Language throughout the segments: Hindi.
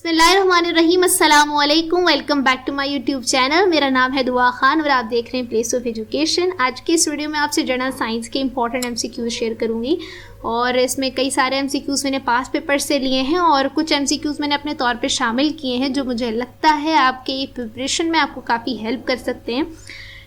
बिस्मिल्लाहिर्रहमानिर्रहीम, अस्सलाम वालेकुम। Welcome back to my YouTube channel. मेरा नाम है दुआ खान और आप देख रहे हैं प्लेस ऑफ एजुकेशन। आज के इस वीडियो में आपसे जनरल साइंस के इंपॉर्टेंट एमसीक्यूज शेयर करूंगी और इसमें कई सारे एमसीक्यूज मैंने पास पेपर से लिए हैं और कुछ एमसीक्यूज मैंने अपने तौर पे शामिल किए हैं जो मुझे लगता है आपके प्रिपरेशन में आपको काफ़ी हेल्प कर सकते हैं।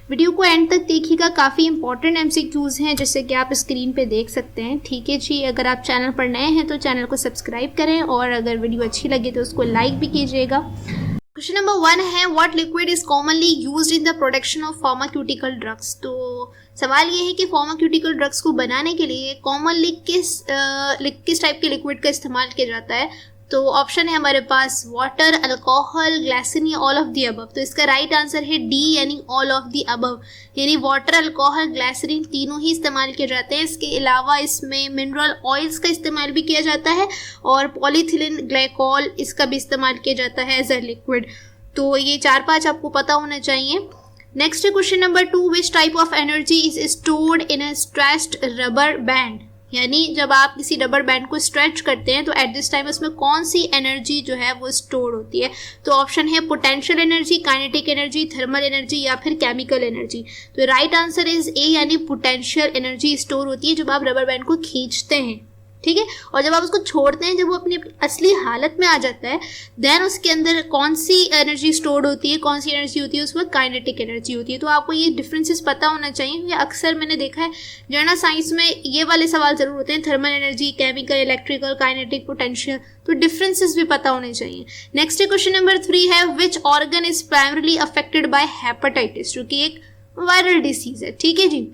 वीडियो को एंड तक देखिएगा, काफ़ी इंपॉर्टेंट एमसीक्यूज़ हैं जैसे कि आप स्क्रीन पे देख सकते हैं। ठीक है जी, अगर आप चैनल पर नए हैं तो चैनल को सब्सक्राइब करें और अगर वीडियो अच्छी लगे तो उसको लाइक भी कीजिएगा। क्वेश्चन नंबर 1 है, what liquid is commonly used in the production of pharmaceutical drugs. तो सवाल ये है कि फार्मास्यूटिकल ड्रग्स को बनाने के लिए कॉमनली किस टाइप के लिक्विड का इस्तेमाल किया जाता है। तो ऑप्शन है हमारे पास वाटर, अल्कोहल, ग्लाइसिन या ऑल ऑफ दी अबव। तो इसका राइट आंसर है डी यानी ऑल ऑफ दी अबव, यानी वाटर, अल्कोहल, ग्लाइसिन तीनों ही इस्तेमाल किए जाते हैं। इसके अलावा इसमें मिनरल ऑयल्स का इस्तेमाल भी किया जाता है और पॉलीथिलीन ग्लाइकॉल इसका भी इस्तेमाल किया जाता है एज अ लिक्विड। तो ये 4-5 आपको पता होना चाहिए। Next question number 2, which type of energy is stored in a stretched rubber band. यानी जब आप किसी रबर बैंड को स्ट्रेच करते हैं तो एट दिस टाइम उसमें कौन सी एनर्जी जो है वो स्टोर होती है। तो ऑप्शन है potential energy, kinetic energy, thermal energy या फिर केमिकल एनर्जी। तो राइट आंसर इज ए यानी पोटेंशियल एनर्जी स्टोर होती है जब आप रबर बैंड को खींचते हैं। ठीक है, और जब आप उसको छोड़ते हैं, जब वो अपनी असली हालत में आ जाता है, देन उसके अंदर कौन सी एनर्जी स्टोर्ड होती है, कौन सी एनर्जी होती है, उसमें काइनेटिक एनर्जी होती है। तो आपको ये डिफरेंसेस पता होना चाहिए क्योंकि अक्सर मैंने देखा है जनरल साइंस में ये वाले सवाल जरूर होते हैं, thermal energy, chemical, electrical, kinetic, potential. तो डिफरेंसेस भी पता होने चाहिए। नेक्स्ट क्वेश्चन नंबर 3 है, which organ is primarily affected by hepatitis, जो कि एक वायरल डिसीज है। ठीक है जी,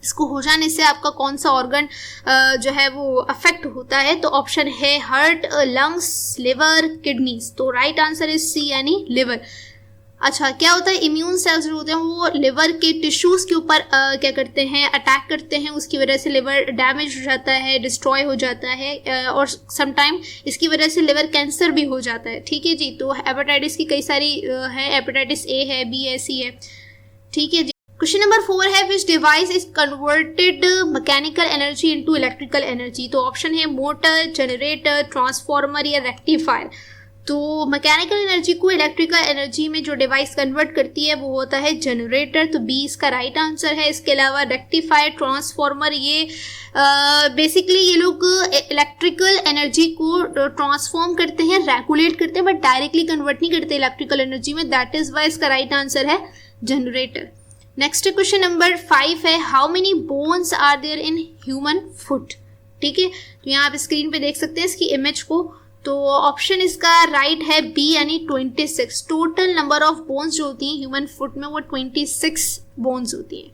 इसको हो जाने से आपका कौन सा ऑर्गन जो है वो अफेक्ट होता है। तो ऑप्शन है हार्ट, लंग्स, लिवर, किडनीज। तो राइट आंसर इज सी यानी लिवर। अच्छा, क्या होता है, इम्यून सेल्स जो होते हैं वो लिवर के टिश्यूज के ऊपर क्या करते हैं, अटैक करते हैं। उसकी वजह से लिवर डैमेज हो जाता है, डिस्ट्रॉय हो जाता है और समटाइम इसकी वजह से लिवर कैंसर भी हो जाता है। ठीक है जी, तो हेपेटाइटिस की कई सारी है, हेपेटाइटिस ए है, बी है, सी है। ठीक है जी। क्वेश्चन नंबर 4 है, विच device is converted mechanical energy into electrical energy. तो ऑप्शन है मोटर, जनरेटर, ट्रांसफार्मर या रेक्टिफायर। तो मैकेनिकल एनर्जी को इलेक्ट्रिकल एनर्जी में जो डिवाइस कन्वर्ट करती है वो होता है जनरेटर। तो बी इसका राइट आंसर है। इसके अलावा रेक्टिफायर, ट्रांसफार्मर, ये बेसिकली ये लोग इलेक्ट्रिकल एनर्जी को ट्रांसफॉर्म करते हैं, रेगुलेट करते हैं, बट डायरेक्टली कन्वर्ट नहीं करते इलेक्ट्रिकल एनर्जी में। दैट इज वाई इसका राइट आंसर है जनरेटर। नेक्स्ट क्वेश्चन नंबर 5 है, how many bones are there in human foot. ठीक है, तो यहाँ आप स्क्रीन पे देख सकते हैं इसकी इमेज को। तो ऑप्शन इसका राइट है बी यानी 26। टोटल नंबर ऑफ बोन्स जो होती हैं ह्यूमन फुट में वो 26 बोन्स होती हैं।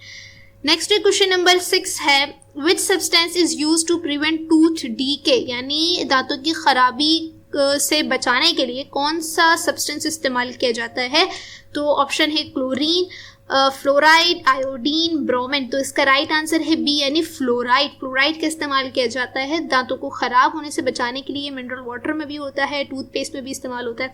नेक्स्ट क्वेश्चन नंबर 6 है, which substance is use to prevent tooth decay, यानी दांतों की खराबी से बचाने के लिए कौन सा सब्सटेंस इस्तेमाल किया जाता है। तो ऑप्शन है क्लोरीन, फ्लोराइड, आयोडीन, ब्रोमीन। तो इसका राइट आंसर है बी यानी फ्लोराइड। फ्लोराइड का इस्तेमाल किया जाता है दांतों को खराब होने से बचाने के लिए। मिनरल वाटर में भी होता है, टूथपेस्ट में भी इस्तेमाल होता है।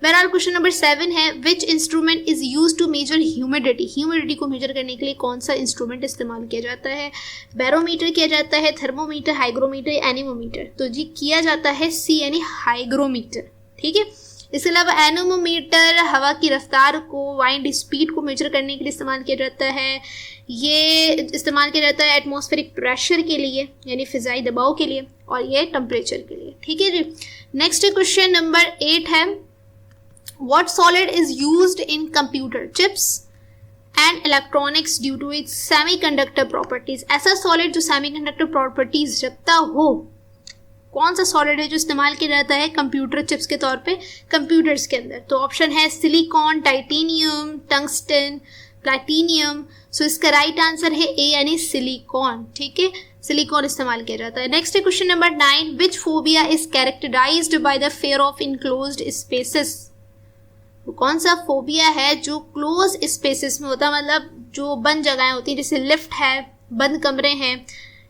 बहरहाल क्वेश्चन नंबर 7 है, which instrument is use to measure humidity. Humidity को मेजर करने के लिए कौन सा इंस्ट्रूमेंट इस्तेमाल किया जाता है। बैरोमीटर किया जाता है, थर्मोमीटर, हाइग्रोमीटर, एनीमोमीटर। तो जी किया जाता है सी यानी हाइग्रोमीटर। ठीक है, इसके अलावा एनोमोमीटर हवा की रफ्तार को, वाइंड स्पीड को मेजर करने के लिए इस्तेमाल किया जाता है। ये इस्तेमाल किया जाता है एटमॉस्फेरिक प्रेशर के लिए यानी फिजाई दबाव के लिए, और ये टेम्परेचर के लिए। ठीक है जी। नेक्स्ट क्वेश्चन नंबर 8 है, what solid is used in computer chips and electronics due to its semiconductor properties. ऐसा सॉलिड जो सेमीकंडक्टर प्रॉपर्टीज रखता हो, कौन सा सॉलिड है जो इस्तेमाल किया जाता है कंप्यूटर चिप्स के तौर पे कंप्यूटर्स के अंदर। तो ऑप्शन है सिलिकॉन, टाइटेनियम, टंगस्टन, प्लैटिनियम। सो इसका राइट आंसर है ए यानी सिलिकॉन। ठीक है, सिलिकॉन इस्तेमाल किया जाता है। Next question number 9, which phobia is characterized by the fear of enclosed spaces. कौन सा फोबिया है जो क्लोज स्पेसेस में होता है, मतलब जो बंद जगहें होती हैं, जैसे लिफ्ट है, बंद कमरे हैं,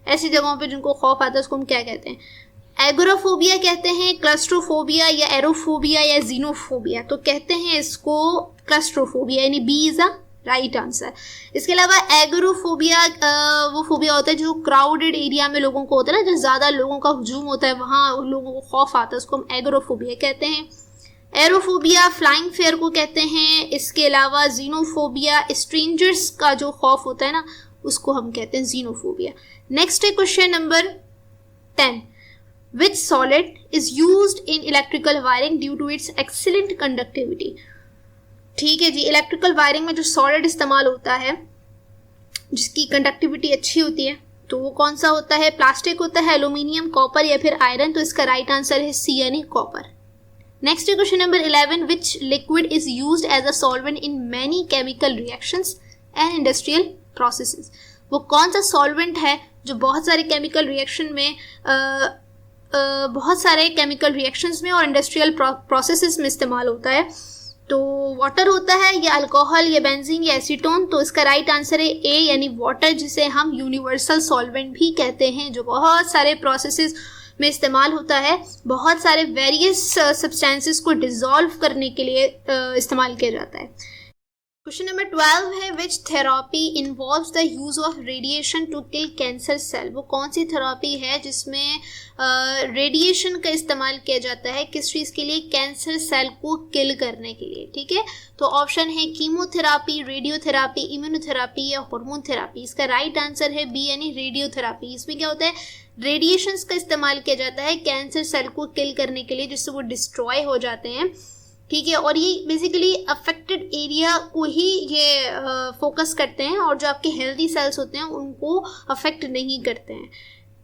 ऐसी जगहों पे जिनको खौफ आता है उसको हम क्या कहते हैं। एगोराफोबिया कहते हैं, क्लस्ट्रोफोबिया या एरोफोबिया या जीनोफोबिया। तो कहते हैं इसको क्लस्ट्रोफोबिया, यानी B is a right answer. इसके अलावा एगोरोफोबिया वो फोबिया होता है जो क्राउडेड एरिया में लोगों को होता है ना, जहाँ ज़्यादा लोगों का हुजूम होता है वहाँ लोगों को खौफ आता है, उसको हम एगोरोफोबिया कहते हैं। एरोफोबिया फ्लाइंग फेयर को कहते हैं। इसके अलावा जीनोफोबिया स्ट्रेंजर्स का जो खौफ होता है ना उसको हम कहते हैं जीनोफोबिया। नेक्स्ट है question number 10, which solid is used in electrical wiring due to its excellent conductivity. ठीक है जी, इलेक्ट्रिकल वायरिंग में जो सॉलिड इस्तेमाल होता है जिसकी कंडक्टिविटी अच्छी होती है तो वो कौन सा होता है? प्लास्टिक होता है, एल्यूमिनियम, कॉपर या फिर आयरन। तो इसका राइट आंसर है सी यानी कॉपर। नेक्स्ट है question number 11, which liquid is used as a solvent in many chemical reactions and industrial processes. वो कौन सा सॉल्वेंट है जो बहुत सारे केमिकल रिएक्शन में बहुत सारे केमिकल रिएक्शंस में और इंडस्ट्रियल प्रोसेसेस में इस्तेमाल होता है? तो वाटर होता है या अल्कोहल या बेंजीन या एसीटोन। तो इसका राइट आंसर है ए यानी वाटर, जिसे हम यूनिवर्सल सॉल्वेंट भी कहते हैं, जो बहुत सारे प्रोसेसेस में इस्तेमाल होता है, बहुत सारे वेरियस सब्सटेंसेस को डिसॉल्व करने के लिए इस्तेमाल किया जाता है। क्वेश्चन नंबर 12 है, which therapy involves the use of radiation to kill cancer cell. वो कौन सी थेरापी है जिसमें रेडिएशन का इस्तेमाल किया जाता है किस चीज़ के लिए? कैंसर सेल को किल करने के लिए। ठीक है, तो ऑप्शन है कीमोथेरापी, रेडियोथेरापी, इम्यूनोथेरापी या हार्मोन थेरापी। इसका राइट आंसर है बी यानी रेडियोथेरापी। इसमें क्या होता है? रेडिएशंस का इस्तेमाल किया जाता है कैंसर सेल को किल करने के लिए जिससे वो डिस्ट्रॉय हो जाते हैं। ठीक है, और ये बेसिकली अफेक्टेड एरिया को ही ये फोकस करते हैं और जो आपके हेल्दी सेल्स होते हैं उनको अफेक्ट नहीं करते हैं।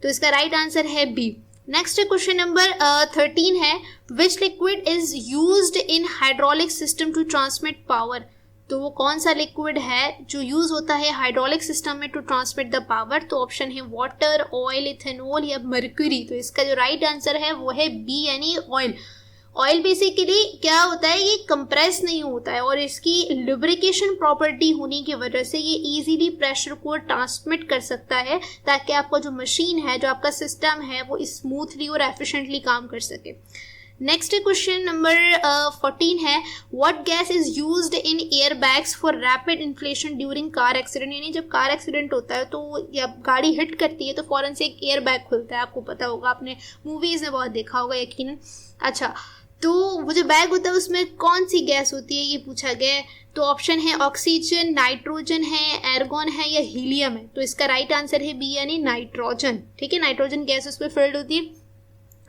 तो इसका राइट आंसर है बी। नेक्स्ट क्वेश्चन नंबर 13 है, which liquid is used in hydraulic system to transmit power. तो वो कौन सा लिक्विड है जो यूज होता है हाइड्रोलिक सिस्टम में टू ट्रांसमिट द पावर? तो ऑप्शन है वाटर, ऑयल, इथेनॉल या मर्क्यूरी। तो इसका जो राइट आंसर है वो है बी यानी ऑयल। ऑयल बेसिकली क्या होता है, ये कंप्रेस नहीं होता है और इसकी लुब्रिकेशन प्रॉपर्टी होने की वजह से ये इजीली प्रेशर को ट्रांसमिट कर सकता है ताकि आपका जो मशीन है, जो आपका सिस्टम है, वो स्मूथली और एफिशिएंटली काम कर सके। नेक्स्ट क्वेश्चन नंबर 14 है, what gas is used in air bags for rapid inflation during car accident. यानी जब कार एक्सीडेंट होता है तो या गाड़ी हिट करती है तो फौरन से एक एयर बैग खुलता है, आपको पता होगा, आपने मूवीज में बहुत देखा होगा यकीनन। अच्छा, तो वो जो बैग होता है उसमें कौन सी गैस होती है ये पूछा गया है। तो ऑप्शन है ऑक्सीजन, नाइट्रोजन है, एर्गॉन है या हीलियम है। तो इसका राइट आंसर है बी यानी नाइट्रोजन। ठीक है, नाइट्रोजन गैस उसमें फिल्ड होती है।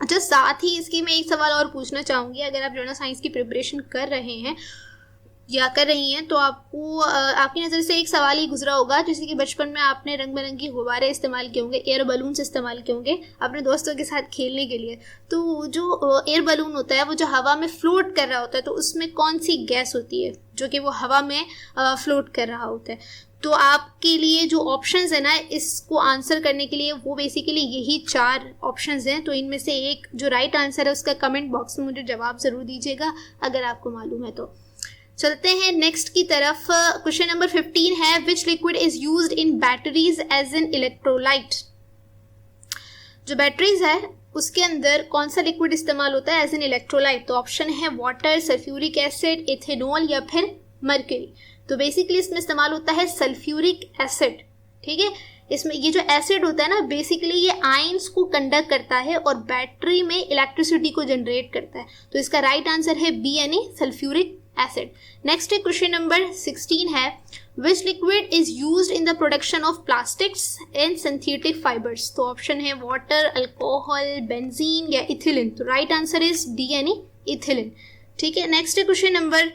अच्छा, साथ ही इसकी मैं एक सवाल और पूछना चाहूँगी, अगर आप जर्नल साइंस की प्रिपरेशन कर रहे हैं या कर रही हैं तो आपको आपकी नज़र से एक सवाल ही गुजरा होगा, जैसे कि बचपन में आपने रंग बिरंगी गुब्बारे इस्तेमाल किए होंगे, एयर बलून्स इस्तेमाल किए होंगे अपने दोस्तों के साथ खेलने के लिए। तो जो एयर बलून होता है वो जो हवा में फ्लोट कर रहा होता है, तो उसमें कौन सी गैस होती है जो कि वो हवा में फ्लोट कर रहा होता है? तो आपके लिए जो ऑप्शंस है ना इसको आंसर करने के लिए, वो बेसिकली यही 4 ऑप्शंस हैं। तो इनमें से एक जो राइट आंसर है उसका कमेंट बॉक्स में मुझे जवाब ज़रूर दीजिएगा अगर आपको मालूम है तो। चलते हैं नेक्स्ट की तरफ। क्वेश्चन नंबर 15 है, which liquid is used in batteries as an electrolyte. जो बैटरीज है उसके अंदर कौन सा लिक्विड इस्तेमाल होता है एज एन इलेक्ट्रोलाइट? तो ऑप्शन है वाटर, सल्फ्यूरिक एसिड, इथेनॉल या फिर मर्क्यूरी। तो बेसिकली इसमें इस्तेमाल होता है सल्फ्यूरिक एसिड। ठीक है, इसमें ये जो एसिड होता है ना बेसिकली ये आयंस को कंडक्ट करता है और बैटरी में इलेक्ट्रिसिटी को जनरेट करता है। तो इसका राइट आंसर है बी यानी sulphuric acid. Next question number 16 है, which liquid is used in the production of plastics and synthetic fibres. तो ऑप्शन है वाटर, अल्कोहल, बेंजीन या इथिलीन। तो राइट आंसर इज डी यानी इथिलीन। ठीक है, नेक्स्ट क्वेश्चन नंबर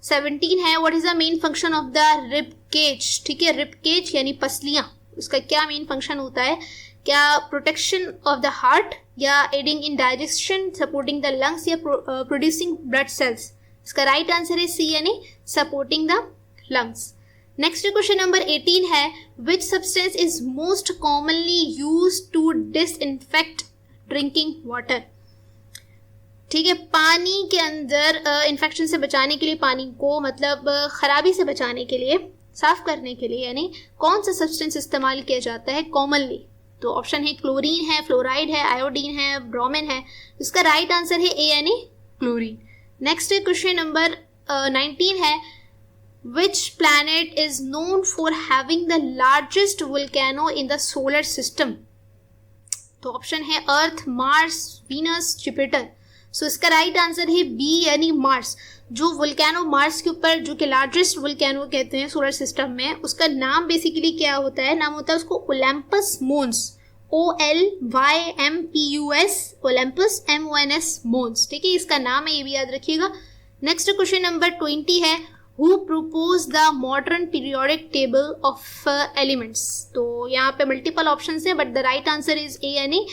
17 है, what is the main function of the rib cage. ठीक है, रिब केज यानी पसलियां, उसका क्या मेन फंक्शन होता है? क्या प्रोटेक्शन ऑफ द हार्ट या aiding in digestion, supporting the lungs या प्रोड्यूसिंग ब्लड सेल्स। इसका राइट आंसर है सी यानी supporting the lungs. Next question number 18 है, which substance is most commonly used to disinfect drinking water. ठीक है, पानी के अंदर इन्फेक्शन से बचाने के लिए, पानी को मतलब खराबी से बचाने के लिए, साफ करने के लिए, यानी कौन सा सब्सटेंस इस्तेमाल किया जाता है कॉमनली? तो ऑप्शन है क्लोरीन है, फ्लोराइड है, आयोडीन है, ब्रोमीन है। इसका राइट आंसर है ए यानी क्लोरीन। नेक्स्ट क्वेश्चन नंबर 19 है, Which planet is known for having the largest volcano in the solar system? तो ऑप्शन है अर्थ, मार्स, वीनस, जुपिटर। सो इसका राइट आंसर है बी यानी मार्स। जो वोल्केनो मार्स के ऊपर जो कि लार्जेस्ट वोल्केनो कहते हैं सोलर सिस्टम में, उसका नाम बेसिकली क्या होता है? नाम होता है उसको ओलंपस मोन्स, OLYMPUS, ओलंपस MONS मोन्स। ठीक है, इसका नाम है, ये भी याद रखिएगा। नेक्स्ट क्वेश्चन नंबर 20 है, Who proposed the modern periodic table of elements? तो यहाँ पे मल्टीपल ऑप्शंस है, but the right answer is A यानी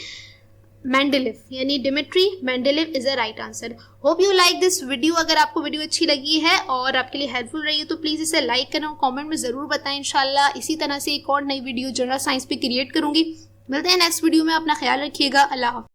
मेंडेलिव, यानी Dmitri Mendeleev is the right answer. Hope you like this video. अगर आपको वीडियो अच्छी लगी है और आपके लिए हेल्पफुल रही है तो प्लीज़ इसे लाइक करना और कमेंट में ज़रूर बताएं। इंशाल्लाह इसी तरह से एक और नई वीडियो जनरल साइंस पे क्रिएट करूँगी। मिलते हैं नेक्स्ट वीडियो में, अपना ख्याल रखिएगा। अल्लाह हाफ़िज़।